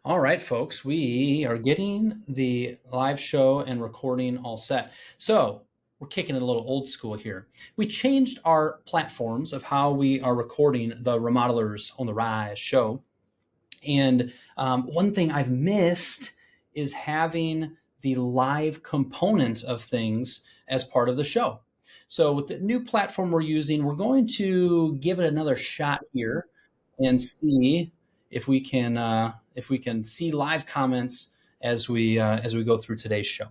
All right, folks, we are getting the live show and recording all set. So we're kicking it a little old school here. We changed our platforms of how we are recording the Remodelers on the Rise show. And one thing I've missed is having the live component of things as part of the show. So with the new platform we're using, we're going to give it another shot here and see if we can see live comments as we go through today's show.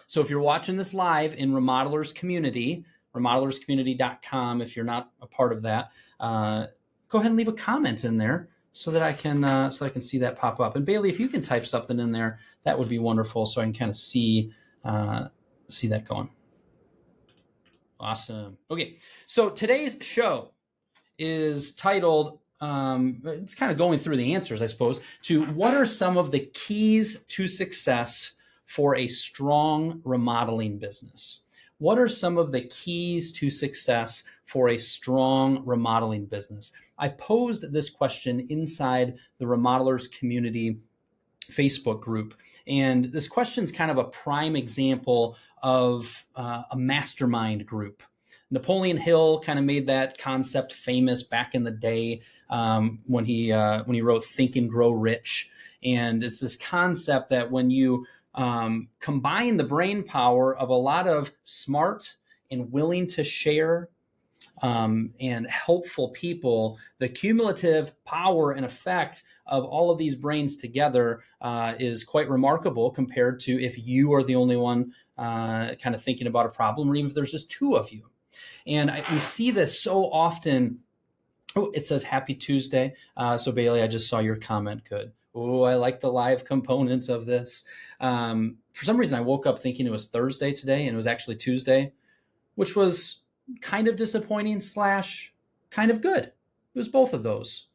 So if you're watching this live in Remodelers Community, remodelerscommunity.com, if you're not a part of that, go ahead and leave a comment in there so that I can see that pop up. And Bailey, if you can type something in there, that would be wonderful, so I can kind of see that going. Awesome. Okay, so today's show is titled. It's kind of going through the answers, I suppose, to what are some of the keys to success for a strong remodeling business? What are some of the keys to success for a strong remodeling business? I posed this question inside the Remodelers Community Facebook group. And this question is kind of a prime example of a mastermind group. Napoleon Hill kind of made that concept famous back in the day when he wrote Think and Grow Rich. And it's this concept that when you combine the brain power of a lot of smart and willing to share and helpful people, the cumulative power and effect of all of these brains together is quite remarkable compared to if you are the only one kind of thinking about a problem, or even if there's just two of you. And we see this so often. Oh, it says Happy Tuesday. So Bailey, I just saw your comment. Good. Oh, I like the live components of this. For some reason, I woke up thinking it was Thursday today, and it was actually Tuesday, which was kind of disappointing / kind of good. It was both of those.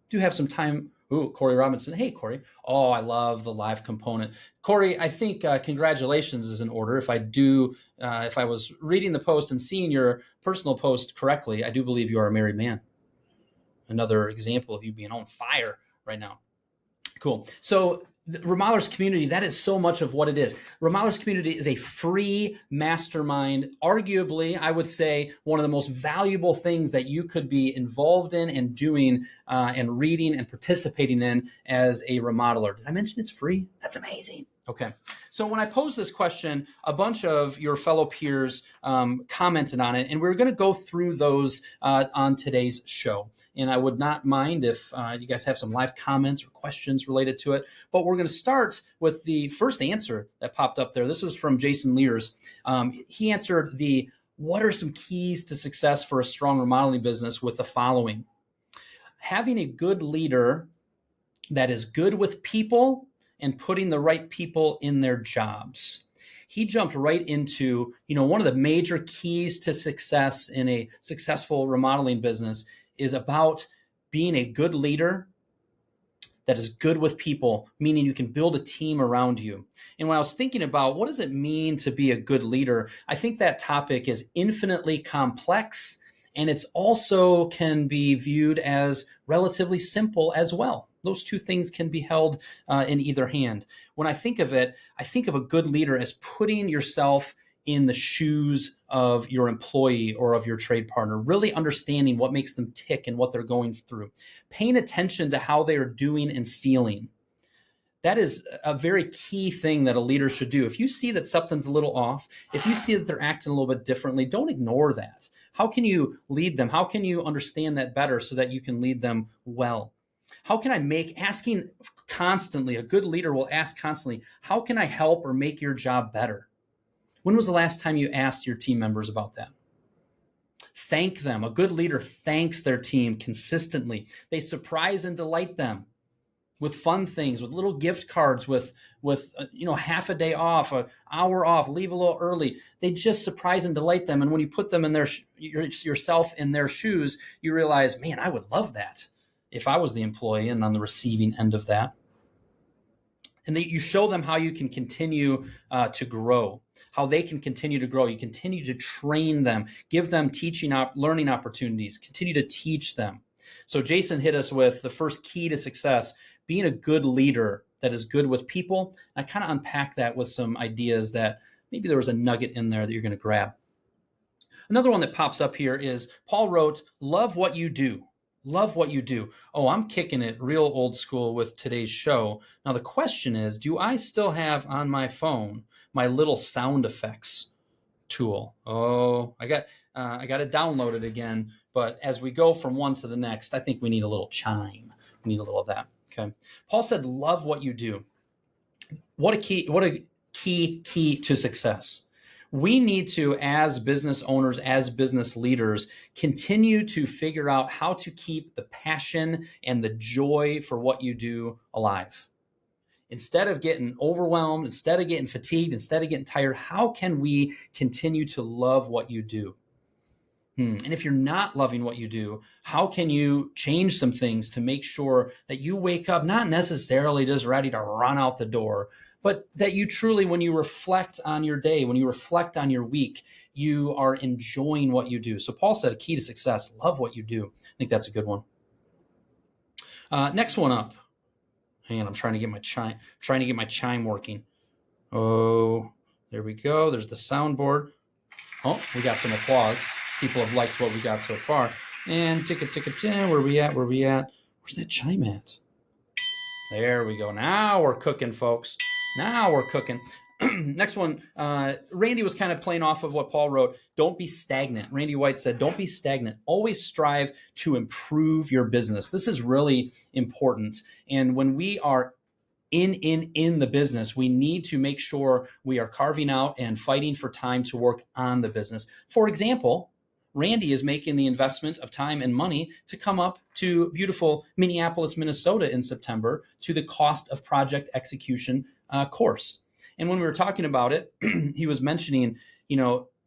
Do have some time. Ooh, Corey Robinson. Hey, Corey. Oh, I love the live component. Corey, I think congratulations is in order. If I was reading the post and seeing your personal post correctly, I do believe you are a married man. Another example of you being on fire right now. Cool. So the Remodelers Community, that is so much of what it is. Remodelers Community is a free mastermind, arguably, I would say, one of the most valuable things that you could be involved in and doing and reading and participating in as a remodeler. Did I mention it's free? That's amazing. Okay. So when I posed this question, a bunch of your fellow peers commented on it, and we're going to go through those on today's show. And I would not mind if you guys have some live comments or questions related to it. But we're going to start with the first answer that popped up there. This was from Jason Lears. He answered what are some keys to success for a strong remodeling business with the following. Having a good leader that is good with people and putting the right people in their jobs. He jumped right into, one of the major keys to success in a successful remodeling business is about being a good leader that is good with people, meaning you can build a team around you. And when I was thinking about what does it mean to be a good leader, I think that topic is infinitely complex, and it's also can be viewed as relatively simple as well. Those two things can be held in either hand. When I think of it, I think of a good leader as putting yourself in the shoes of your employee or of your trade partner, really understanding what makes them tick and what they're going through, paying attention to how they are doing and feeling. That is a very key thing that a leader should do. If you see that something's a little off, if you see that they're acting a little bit differently, don't ignore that. How can you lead them? How can you understand that better so that you can lead them well? How can I asking constantly, a good leader will ask constantly, how can I help or make your job better? When was the last time you asked your team members about that? Thank them. A good leader thanks their team consistently. They surprise and delight them with fun things, with little gift cards, with half a day off, an hour off, leave a little early. They just surprise and delight them. And when you put them in yourself in their shoes, you realize, man, I would love that if I was the employee and on the receiving end of that. And you show them how you can continue to grow, how they can continue to grow. You continue to train them, give them learning opportunities, continue to teach them. So Jason hit us with the first key to success, being a good leader that is good with people. I kind of unpack that with some ideas that maybe there was a nugget in there that you're going to grab. Another one that pops up here is Paul wrote, love what you do. Love what you do. Oh, I'm kicking it real old school with today's show. Now, the question is, do I still have on my phone my little sound effects tool? Oh, I got to download it again. But as we go from one to the next, I think we need a little chime. We need a little of that. Okay. Paul said, love what you do. What a key to success. We need to, as business owners, as business leaders, continue to figure out how to keep the passion and the joy for what you do alive. Instead of getting overwhelmed, instead of getting fatigued, instead of getting tired, how can we continue to love what you do? And if you're not loving what you do, how can you change some things to make sure that you wake up not necessarily just ready to run out the door, but that you truly, when you reflect on your day, when you reflect on your week, you are enjoying what you do. So Paul said a key to success, love what you do. I think that's a good one. Next one up. Hang on, I'm trying to get my chime working. Oh, there we go. There's the soundboard. Oh, we got some applause. People have liked what we got so far. And ticka, where we at? Where's that chime at? There we go. Now we're cooking, folks. Now we're cooking. Next one, Randy was kind of playing off of what Paul wrote. Don't be stagnant. Randy White said, don't be stagnant. Always strive to improve your business. This is really important. And when we are in the business, we need to make sure we are carving out and fighting for time to work on the business. For example, Randy is making the investment of time and money to come up to beautiful Minneapolis, Minnesota in September to the cost of project execution course. And when we were talking about it, he was mentioning,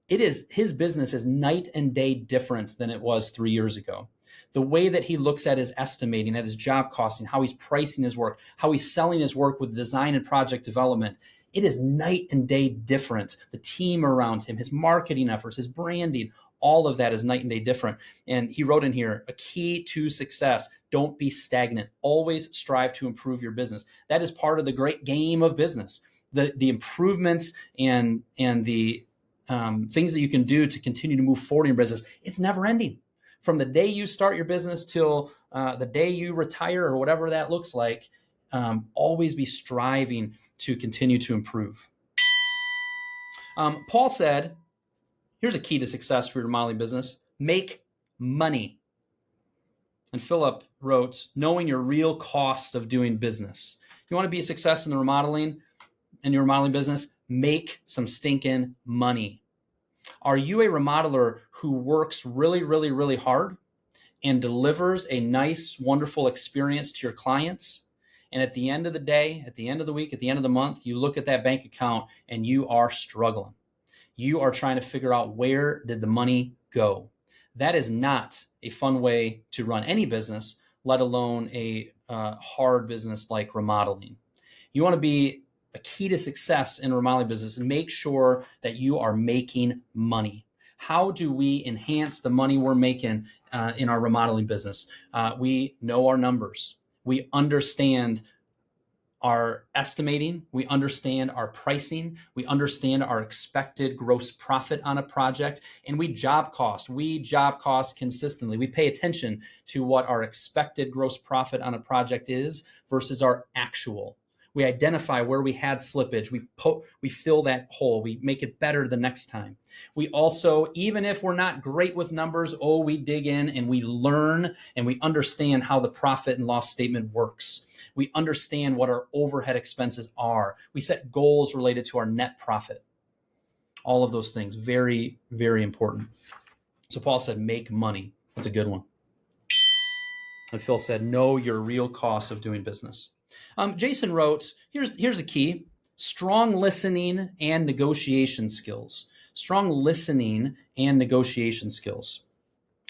his business is night and day different than it was 3 years ago. The way that he looks at his estimating, at his job costing, how he's pricing his work, how he's selling his work with design and project development, it is night and day different. The team around him, his marketing efforts, his branding, all of that is night and day different. And he wrote in here, a key to success, don't be stagnant. Always strive to improve your business. That is part of the great game of business. The improvements and the things that you can do to continue to move forward in your business, it's never ending. From the day you start your business till the day you retire or whatever that looks like, always be striving to continue to improve. Paul said, here's a key to success for your remodeling business. Make money. And Philip wrote, knowing your real cost of doing business. You want to be a success in the remodeling and your remodeling business? Make some stinking money. Are you a remodeler who works really, really, really hard and delivers a nice, wonderful experience to your clients? And at the end of the day, at the end of the week, at the end of the month, you look at that bank account and you are struggling. You are trying to figure out, where did the money go? That is not a fun way to run any business, let alone a hard business like remodeling. You want to be a key to success in a remodeling business and make sure that you are making money. How do we enhance the money we're making in our remodeling business? We know our numbers. We understand our estimating, we understand our pricing, we understand our expected gross profit on a project, and we job cost. We job cost consistently. We pay attention to what our expected gross profit on a project is versus our actual. We identify where we had slippage. We fill that hole. We make it better the next time. We also, even if we're not great with numbers, we dig in and we learn and we understand how the profit and loss statement works. We understand what our overhead expenses are. We set goals related to our net profit. All of those things, very, very important. So Paul said, make money. That's a good one. And Phil said, know your real cost of doing business. Jason wrote, here's the key: strong listening and negotiation skills. Strong listening and negotiation skills.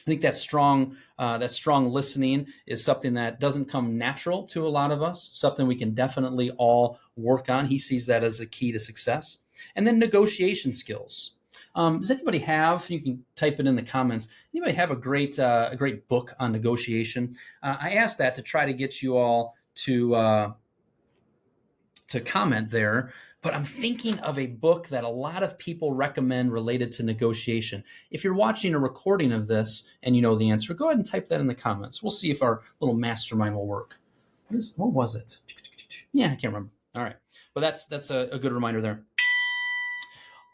I think that strong listening is something that doesn't come natural to a lot of us, something we can definitely all work on. He sees that as a key to success. And then negotiation skills. Does anybody have, you can type it in the comments, anybody have a great book on negotiation? I asked that to try to get you all to comment there, but I'm thinking of a book that a lot of people recommend related to negotiation. If you're watching a recording of this and you know the answer, go ahead and type that in the comments. We'll see if our little mastermind will work. What was it? Yeah, I can't remember. All right, but that's a good reminder there.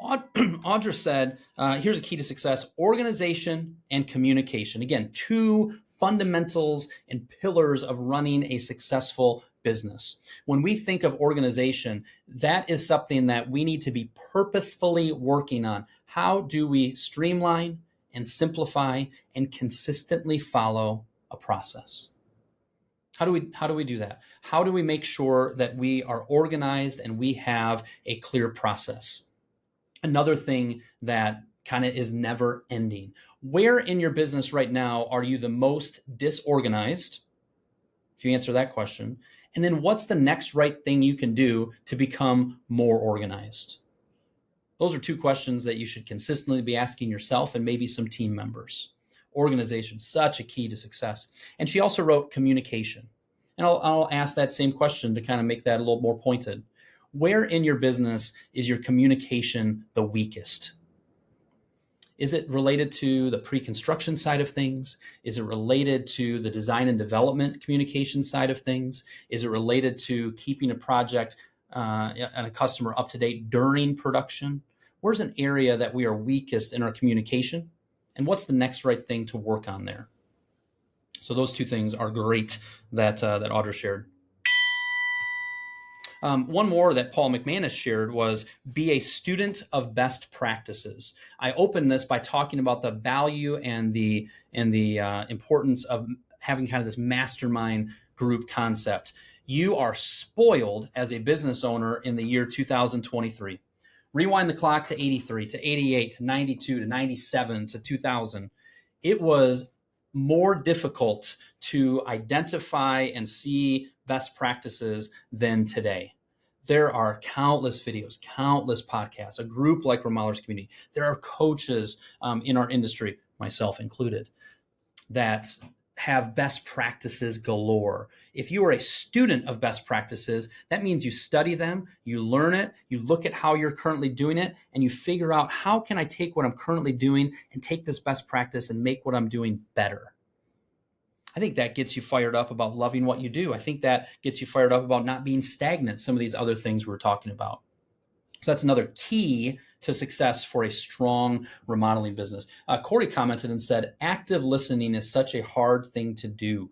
Audra said, here's a key to success: organization and communication. Again, two fundamentals and pillars of running a successful business. When we think of organization, that is something that we need to be purposefully working on. How do we streamline and simplify and consistently follow a process? How do we do that? How do we make sure that we are organized and we have a clear process? Another thing that kind of is never ending. Where in your business right now are you the most disorganized? If you answer that question, and then what's the next right thing you can do to become more organized? Those are two questions that you should consistently be asking yourself and maybe some team members. Organization, such a key to success. And she also wrote communication. And I'll ask that same question to kind of make that a little more pointed. Where in your business is your communication the weakest? Is it related to the pre-construction side of things? Is it related to the design and development communication side of things? Is it related to keeping a project and a customer up to date during production? Where's an area that we are weakest in our communication? And what's the next right thing to work on there? So those two things are great that Audra shared. One more that Paul McManus shared was be a student of best practices. I opened this by talking about the value and the importance of having kind of this mastermind group concept. You are spoiled as a business owner in the year 2023. Rewind the clock to 83, to 88, to 92, to 97, to 2000. It was more difficult to identify and see best practices than today. There are countless videos, countless podcasts, a group like Remodelers Community. There are coaches in our industry, myself included, that have best practices galore. If you are a student of best practices, that means you study them, you learn it, you look at how you're currently doing it, and you figure out, how can I take what I'm currently doing and take this best practice and make what I'm doing better? I think that gets you fired up about loving what you do. I think that gets you fired up about not being stagnant, some of these other things we're talking about. So that's another key to success for a strong remodeling business. Corey commented and said, active listening is such a hard thing to do.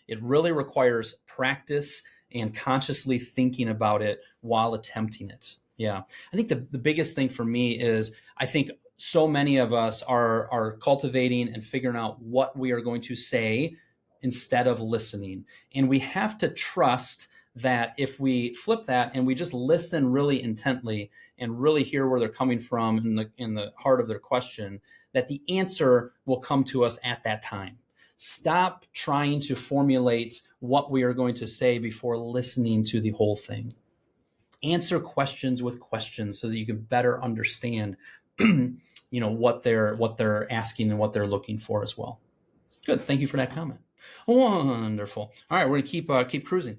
It really requires practice and consciously thinking about it while attempting it. Yeah, I think the biggest thing for me is, I think so many of us are cultivating and figuring out what we are going to say instead of listening. And we have to trust that if we flip that and we just listen really intently and really hear where they're coming from in the heart of their question, that the answer will come to us at that time. Stop trying to formulate what we are going to say before listening to the whole thing. Answer questions with questions so that you can better understand what they're asking and what they're looking for as well. Good. Thank you for that comment. Wonderful. All right, we're going to keep cruising.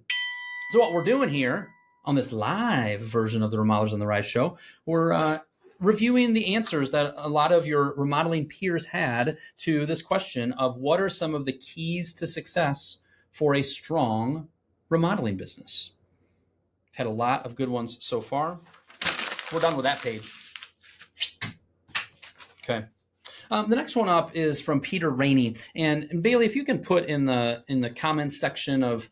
So what we're doing here on this live version of the Remodelers on the Rise show, we're reviewing the answers that a lot of your remodeling peers had to this question of what are some of the keys to success for a strong remodeling business. Had a lot of good ones so far. We're done with that page. Okay. The next one up is from Peter Rainey, and Bailey, if you can put in the comments section of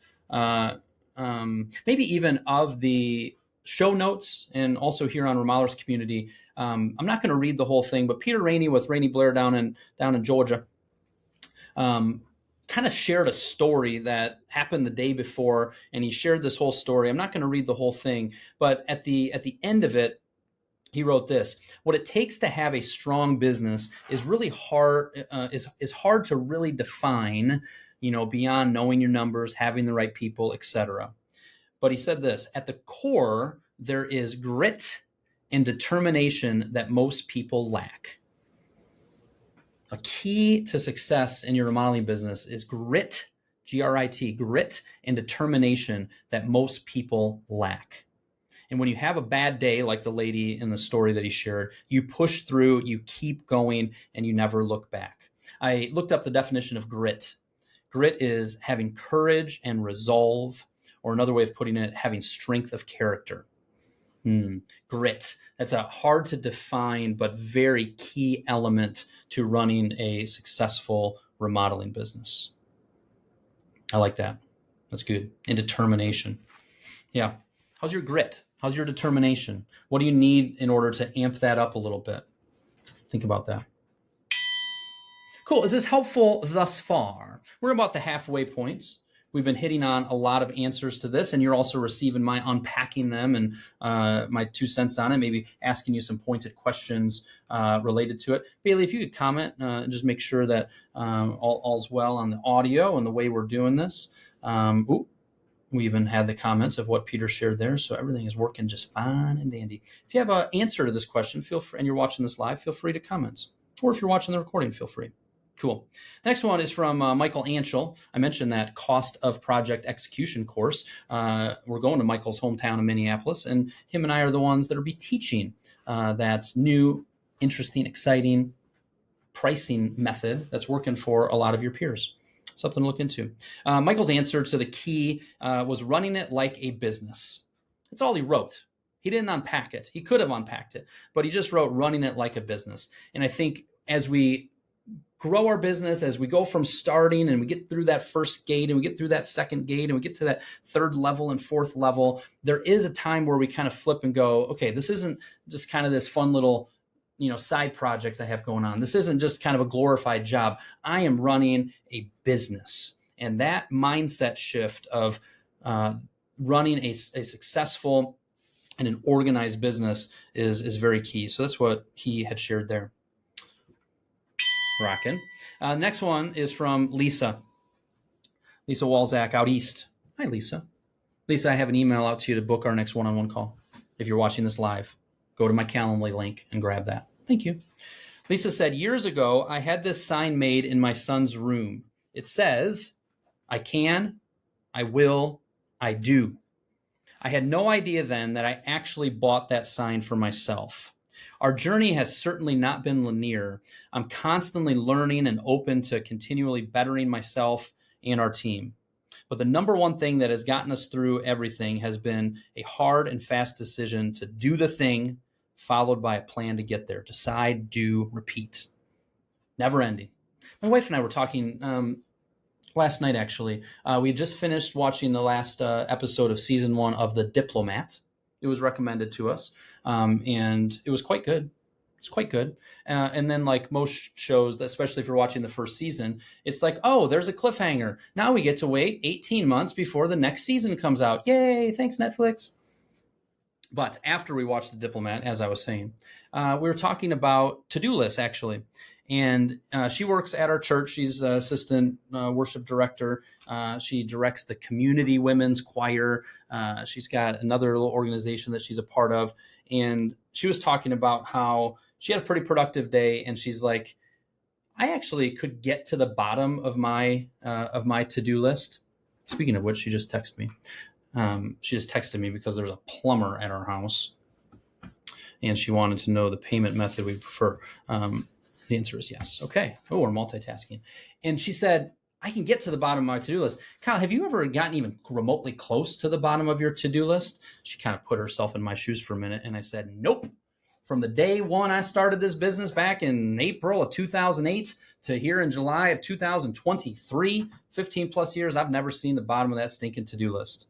maybe even of the show notes, and also here on Remodelers Community. I'm not going to read the whole thing, but Peter Rainey with Rainey Blair down in Georgia, kind of shared a story that happened the day before, and he shared this whole story. I'm not going to read the whole thing, but at the end of it, he wrote this: what it takes to have a strong business is really hard, is hard to really define, beyond knowing your numbers, having the right people, etc. But he said this: at the core, there is grit and determination that most people lack. A key to success in your remodeling business is grit Grit, grit and determination that most people lack. And when you have a bad day, like the lady in the story that he shared, you push through, you keep going, and you never look back. I looked up the definition of grit. Grit is having courage and resolve, or another way of putting it, having strength of character. Grit. That's a hard to define, but very key element to running a successful remodeling business. I like that. That's good. And determination. Yeah. How's your grit? How's your determination? What do you need in order to amp that up a little bit? Think about that. Cool. Is this helpful thus far? We're about the halfway points. We've been hitting on a lot of answers to this, and you're also receiving my unpacking them and my 2 cents on it, maybe asking you some pointed questions related to it. Bailey, if you could comment and just make sure that all's well on the audio and the way we're doing this. We even had the comments of what Peter shared there, so everything is working just fine and dandy. If you have an answer to this question, feel free, and you're watching this live, feel free to comment. Or if you're watching the recording, feel free. Cool. Next one is from Michael Anschel. I mentioned that cost of project execution course. We're going to Michael's hometown in Minneapolis, and him and I are the ones that will be teaching that new, interesting, exciting pricing method that's working for a lot of your peers. Something to look into. Michael's answer to the key was running it like a business. That's all he wrote. He didn't unpack it. He could have unpacked it, but he just wrote running it like a business. And I think as we grow our business, as we go from starting and we get through that first gate and we get through that second gate and we get to that third level and fourth level, there is a time where we kind of flip and go, okay, this isn't just kind of this fun little side project I have going on. This isn't just kind of a glorified job. I am running a business. And that mindset shift of running a successful and an organized business is very key. So that's what he had shared there. Rockin'. Next one is from Lisa. Lisa Walzak out east. Hi, Lisa. Lisa, I have an email out to you to book our next one-on-one call. If you're watching this live, go to my Calendly link and grab that. Thank you. Lisa said, years ago, I had this sign made in my son's room. It says, I can, I will, I do. I had no idea then that I actually bought that sign for myself. Our journey has certainly not been linear. I'm constantly learning and open to continually bettering myself and our team. But the number one thing that has gotten us through everything has been a hard and fast decision to do the thing, followed by a plan to get there. Decide, do, repeat. Never ending. My wife and I were talking last night, actually. We had just finished watching the last episode of season 1 of The Diplomat. It was recommended to us, and it was quite good. It's quite good. And then like most shows, especially if you're watching the first season, it's like, oh, there's a cliffhanger. Now we get to wait 18 months before the next season comes out. Yay, thanks, Netflix. But after we watched The Diplomat, as I was saying, we were talking about to-do lists, actually. And she works at our church. She's assistant worship director. She directs the community women's choir. She's got another little organization that she's a part of. And she was talking about how she had a pretty productive day. And she's like, I actually could get to the bottom of my to-do list. Speaking of which, she just texted me. She just texted me because there's a plumber at our house. And she wanted to know the payment method we prefer. The answer is yes. Okay. Oh, we're multitasking. And she said, I can get to the bottom of my to-do list. Kyle, have you ever gotten even remotely close to the bottom of your to-do list? She kind of put herself in my shoes for a minute. And I said, nope. From the day one I started this business back in April of 2008 to here in July of 2023, 15 plus years, I've never seen the bottom of that stinking to-do list.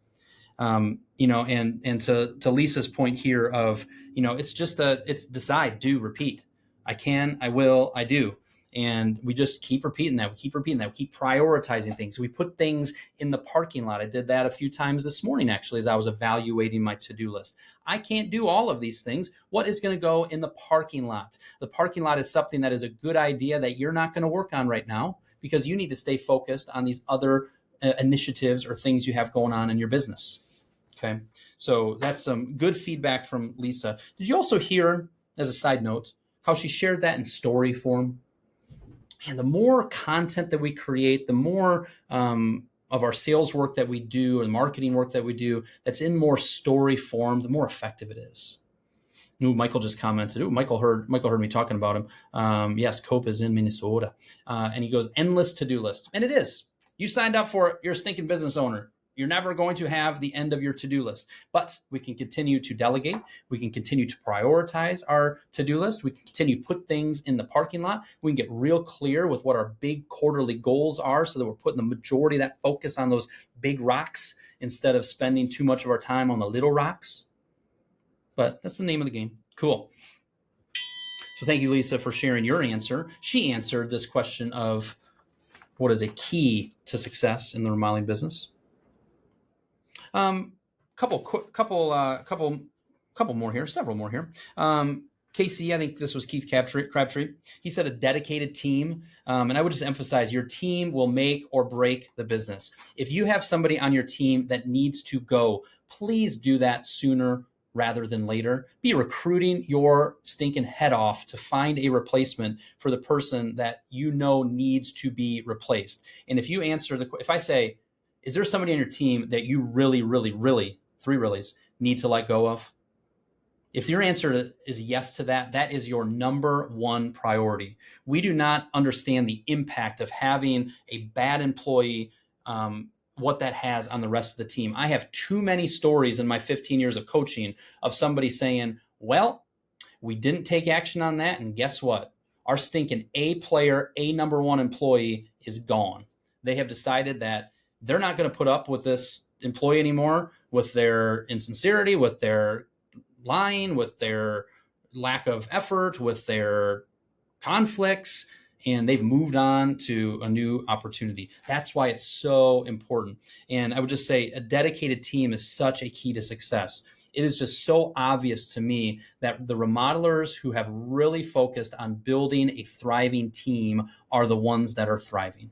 And to Lisa's point here of, it's decide, do, repeat. I can, I will, I do. And we just keep repeating that. We keep prioritizing things. We put things in the parking lot. I did that a few times this morning, actually, as I was evaluating my to-do list. I can't do all of these things. What is going to go in the parking lot? The parking lot is something that is a good idea that you're not going to work on right now because you need to stay focused on these other initiatives or things you have going on in your business. Okay. So that's some good feedback from Lisa. Did you also hear, as a side note, how she shared that in story form? And the more content that we create, the more of our sales work that we do and marketing work that we do that's in more story form, the more effective it is. Ooh, Michael just commented. Ooh, Michael heard me talking about him. Yes, Cope is in Minnesota. And he goes, endless to-do list. And it is. You signed up for it. You're a stinking business owner. You're never going to have the end of your to-do list. But we can continue to delegate. We can continue to prioritize our to-do list. We can continue to put things in the parking lot. We can get real clear with what our big quarterly goals are so that we're putting the majority of that focus on those big rocks instead of spending too much of our time on the little rocks. But that's the name of the game. Cool. So thank you, Lisa, for sharing your answer. She answered this question of what is a key to success in the remodeling business. Couple more here, several more here. Casey, I think this was Keith Crabtree. He said a dedicated team. And I would just emphasize your team will make or break the business. If you have somebody on your team that needs to go, please do that sooner rather than later. Be recruiting your stinking head off to find a replacement for the person that you know needs to be replaced. And if you answer if I say, is there somebody on your team that you really, really, really, three reallys, need to let go of? If your answer is yes to that, that is your number one priority. We do not understand the impact of having a bad employee, what that has on the rest of the team. I have too many stories in my 15 years of coaching of somebody saying, well, we didn't take action on that. And guess what? Our stinking A player, A number one employee is gone. They have decided that they're not going to put up with this employee anymore, with their insincerity, with their lying, with their lack of effort, with their conflicts, and they've moved on to a new opportunity. That's why it's so important. And I would just say a dedicated team is such a key to success. It is just so obvious to me that the remodelers who have really focused on building a thriving team are the ones that are thriving.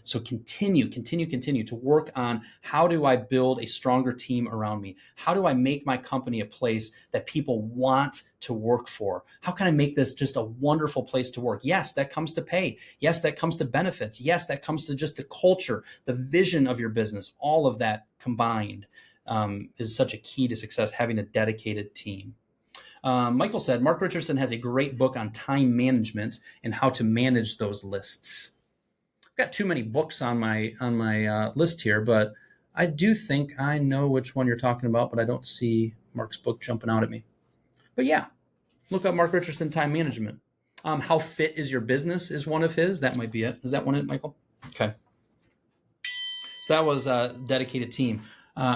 So continue to work on how do I build a stronger team around me? How do I make my company a place that people want to work for? How can I make this just a wonderful place to work? Yes, that comes to pay. Yes, that comes to benefits. Yes, that comes to just the culture, the vision of your business. All of that combined is such a key to success, having a dedicated team. Michael said, Mark Richardson has a great book on time management and how to manage those lists. Got too many books on my list here, but I do think I know which one you're talking about, but I don't see Mark's book jumping out at me. But yeah, look up Mark Richardson Time Management. How Fit Is Your Business is one of his. That might be it. Is that one it, Michael? Okay. So that was a dedicated team.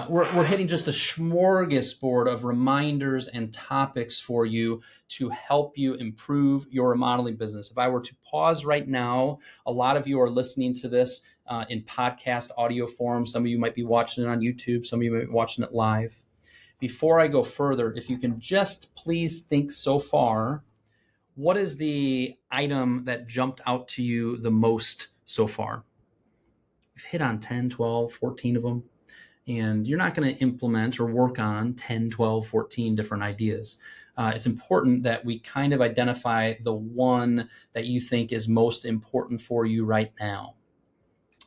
We're hitting just a smorgasbord of reminders and topics for you to help you improve your remodeling business. If I were to pause right now, a lot of you are listening to this in podcast audio form. Some of you might be watching it on YouTube. Some of you might be watching it live. Before I go further, if you can just please think so far, what is the item that jumped out to you the most so far? We've hit on 10, 12, 14 of them. And you're not going to implement or work on 10, 12, 14 different ideas. It's important that we kind of identify the one that you think is most important for you right now.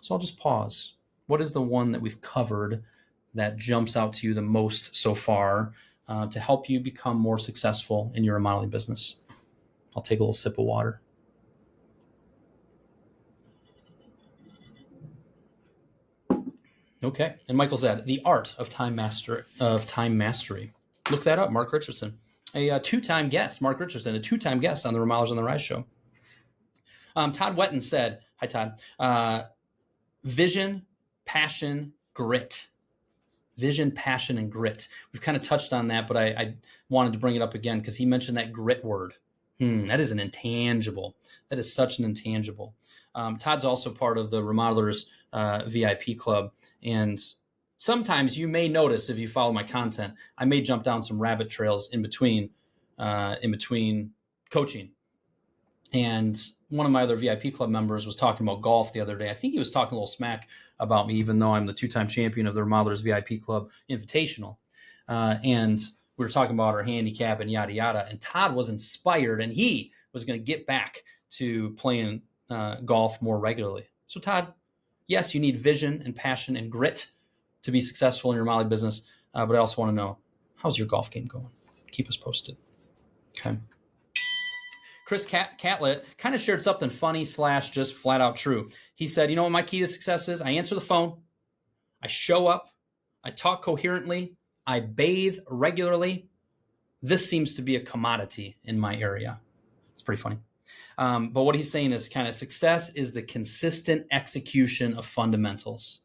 So I'll just pause. What is the one that we've covered that jumps out to you the most so far to help you become more successful in your remodeling business? I'll take a little sip of water. Okay. And Michael said, The Art of Time Mastery. Look that up, Mark Richardson. A two-time guest, Mark Richardson, a two-time guest on the Remodelers on the Rise show. Todd Wetton said, hi, Todd, vision, passion, grit. Vision, passion, and grit. We've kind of touched on that, but I wanted to bring it up again because he mentioned that grit word. That is an intangible. That is such an intangible. Todd's also part of the Remodelers VIP club. And sometimes you may notice, if you follow my content, I may jump down some rabbit trails in between coaching. And one of my other VIP club members was talking about golf the other day. I think he was talking a little smack about me, even though I'm the two-time champion of the Remodelers VIP club Invitational. And we were talking about our handicap and yada, yada. And Todd was inspired, and he was going to get back to playing golf more regularly. So Todd, Yes, you need vision and passion and grit to be successful in your remodeling business. But I also want to know, how's your golf game going? Keep us posted. Okay. Chris Catlett kind of shared something funny / just flat out true. He said, you know what my key to success is? I answer the phone. I show up. I talk coherently. I bathe regularly. This seems to be a commodity in my area. It's pretty funny. But what he's saying is kind of success is the consistent execution of fundamentals.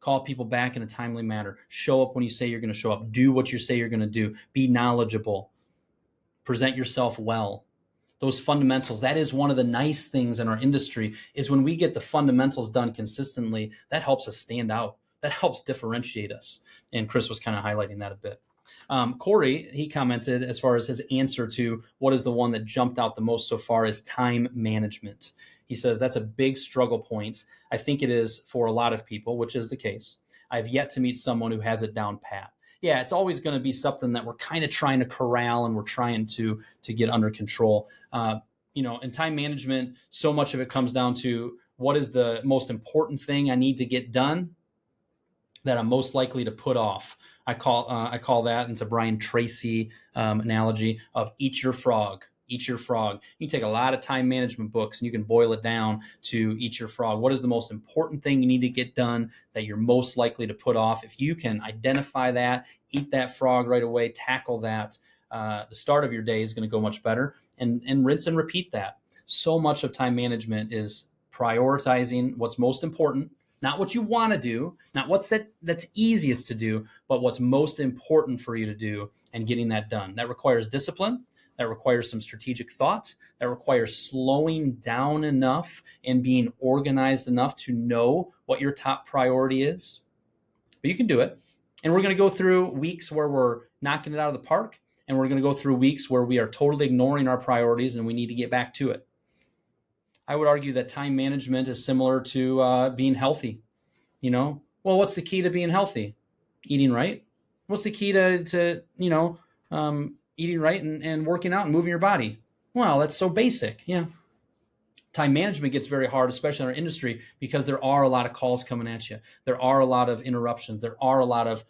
Call people back in a timely manner. Show up when you say you're going to show up. Do what you say you're going to do. Be knowledgeable. Present yourself well. Those fundamentals, that is one of the nice things in our industry, is when we get the fundamentals done consistently, that helps us stand out. That helps differentiate us. And Chris was kind of highlighting that a bit. Corey, he commented as far as his answer to what is the one that jumped out the most so far is time management. He says that's a big struggle point. I think it is for a lot of people, which is the case. I've yet to meet someone who has it down pat. Yeah, it's always going to be something that we're kind of trying to corral and we're trying to get under control. In time management, so much of it comes down to what is the most important thing I need to get done that I'm most likely to put off. I call that, and it's a Brian Tracy analogy of eat your frog. Eat your frog. You can take a lot of time management books and you can boil it down to eat your frog. What is the most important thing you need to get done that you're most likely to put off? If you can identify that, eat that frog right away, tackle that, the start of your day is going to go much better, and rinse and repeat that. So much of time management is prioritizing what's most important, not what you want to do, not that's easiest to do, but what's most important for you to do and getting that done. That requires discipline. That requires some strategic thought. That requires slowing down enough and being organized enough to know what your top priority is. But you can do it. And we're going to go through weeks where we're knocking it out of the park. And we're going to go through weeks where we are totally ignoring our priorities and we need to get back to it. I would argue that time management is similar to being healthy. Well, what's the key to being healthy? Eating right. What's the key to eating right and working out and moving your body? Well, that's so basic. Yeah. Time management gets very hard, especially in our industry, because there are a lot of calls coming at you. There are a lot of interruptions. There are a lot of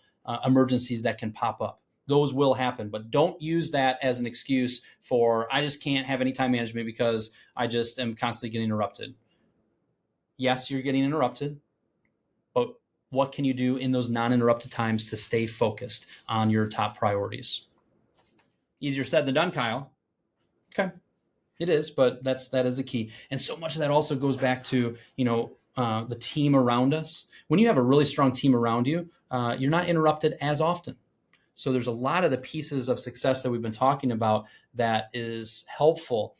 emergencies that can pop up. Those will happen, but don't use that as an excuse for, I just can't have any time management because I just am constantly getting interrupted. Yes, you're getting interrupted, but what can you do in those non-interrupted times to stay focused on your top priorities? Easier said than done, Kyle. Okay, it is, but that is the key. And so much of that also goes back to the team around us. When you have a really strong team around you, you're not interrupted as often. So there's a lot of the pieces of success that we've been talking about that is helpful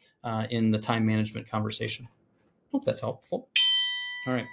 in the time management conversation. Hope that's helpful. All right.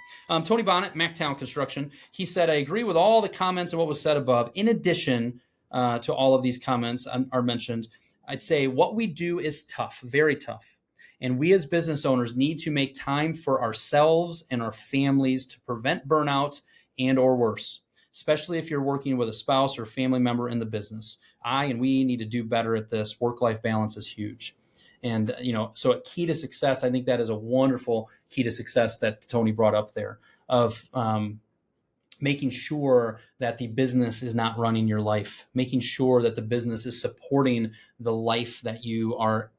Tony Bonnet, MacTown Construction. He said, I agree with all the comments and what was said above. In addition to all of these comments are mentioned, I'd say what we do is tough, very tough. And we as business owners need to make time for ourselves and our families to prevent burnout and or worse, especially if you're working with a spouse or family member in the business. We need to do better at this. Work-life balance is huge. And, so a key to success, I think that is a wonderful key to success that Tony brought up there of making sure that the business is not running your life, making sure that the business is supporting the life that you are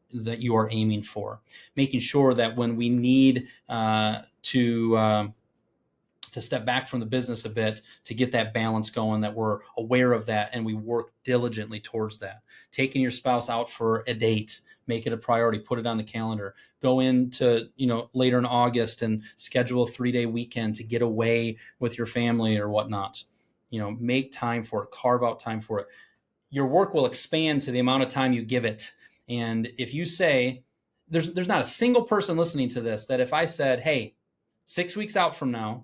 aiming for, making sure that when we need to step back from the business a bit to get that balance going, that we're aware of that and we work diligently towards that. Taking your spouse out for a date, make it a priority, put it on the calendar. Go into, later in August and schedule a 3-day weekend to get away with your family or whatnot. Make time for it, carve out time for it. Your work will expand to the amount of time you give it. And if you say, there's not a single person listening to this that if I said, hey, 6 weeks out from now,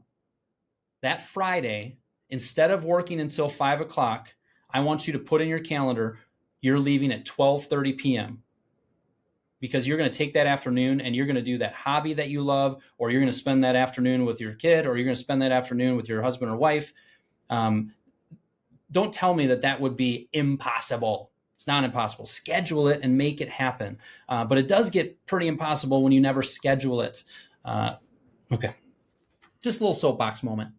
that Friday, instead of working until 5 o'clock, I want you to put in your calendar, you're leaving at 12:30 p.m. because you're going to take that afternoon and you're going to do that hobby that you love, or you're going to spend that afternoon with your kid, or you're going to spend that afternoon with your husband or wife. Don't tell me that would be impossible. It's not impossible. Schedule it and make it happen. But it does get pretty impossible when you never schedule it. Okay. Just a little soapbox moment.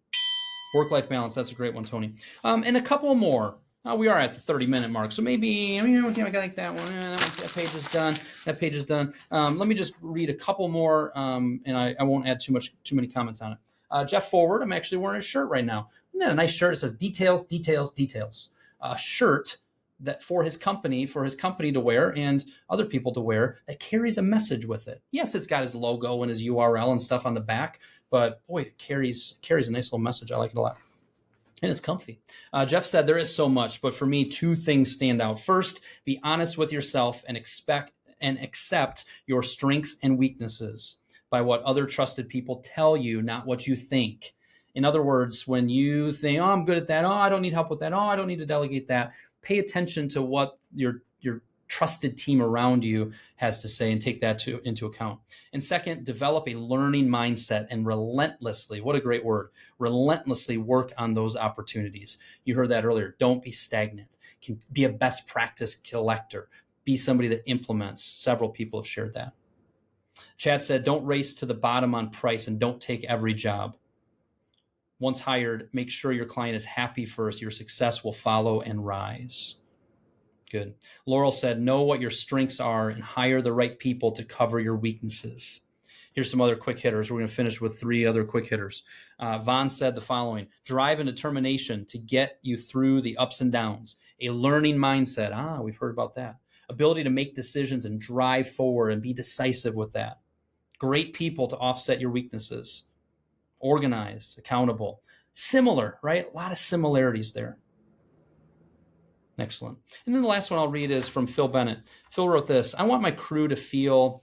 Work-life balance, that's a great one, Tony. And a couple more. We are at the 30-minute mark, so maybe, okay, I like that one. That page is done. That page is done. Let me just read a couple more, and I won't add too many comments on it. Jeff Forward, I'm actually wearing a shirt right now. Isn't that a nice shirt? It says details, details, details. A shirt that for his company to wear and other people to wear that carries a message with it. Yes, it's got his logo and his URL and stuff on the back, but boy, it carries a nice little message. I like it a lot. And it's comfy. Jeff said, there is so much, but for me, two things stand out. First, be honest with yourself and accept your strengths and weaknesses by what other trusted people tell you, not what you think. In other words, when you think, oh, I'm good at that. Oh, I don't need help with that. Oh, I don't need to delegate that. Pay attention to what your trusted team around you has to say and take that into account. And second, develop a learning mindset and relentlessly, what a great word, relentlessly work on those opportunities. You heard that earlier. Don't be stagnant. Be a best practice collector. Be somebody that implements. Several people have shared that. Chad said, don't race to the bottom on price and don't take every job. Once hired, make sure your client is happy first. Your success will follow and rise. Good. Laurel said, know what your strengths are and hire the right people to cover your weaknesses. Here's some other quick hitters. We're going to finish with 3 other quick hitters. Vaughn said the following: drive and determination to get you through the ups and downs. A learning mindset. We've heard about that. Ability to make decisions and drive forward and be decisive with that. Great people to offset your weaknesses. Organized, accountable. Similar, right? A lot of similarities there. Excellent. And then the last one I'll read is from Phil Bennett. Phil wrote this: I want my crew to feel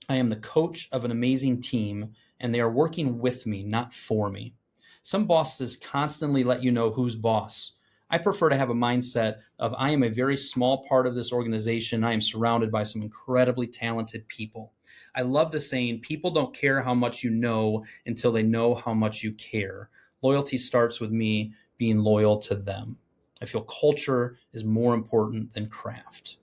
I am the coach of an amazing team and they are working with me, not for me. Some bosses constantly let you know who's boss. I prefer to have a mindset of I am a very small part of this organization. I am surrounded by some incredibly talented people. I love the saying, people don't care how much you know until they know how much you care. Loyalty starts with me being loyal to them. I feel culture is more important than craft.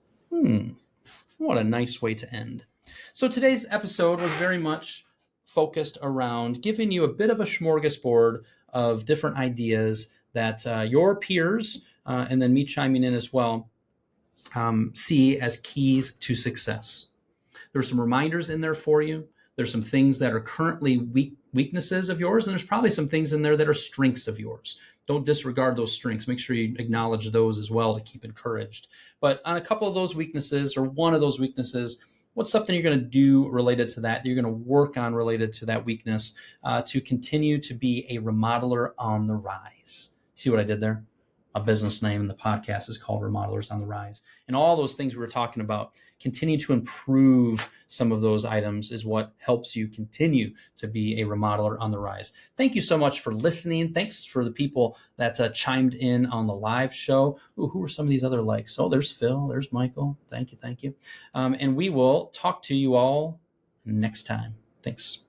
What a nice way to end. So today's episode was very much focused around giving you a bit of a smorgasbord of different ideas that your peers, and then me chiming in as well, see as keys to success. There's some reminders in there for you. There's some things that are currently weaknesses of yours, and there's probably some things in there that are strengths of yours. Don't disregard those strengths. Make sure you acknowledge those as well to keep encouraged. But on a couple of those weaknesses, or one of those weaknesses, what's something you're going to do related to that you're going to work on related to that weakness to continue to be a remodeler on the rise? See what I did there? A business name in the podcast is called Remodelers on the Rise. And all those things we were talking about, continue to improve some of those items is what helps you continue to be a remodeler on the rise. Thank you so much for listening. Thanks for the people that chimed in on the live show. Ooh, who are some of these other likes? Oh, there's Phil. There's Michael. Thank you. And we will talk to you all next time. Thanks.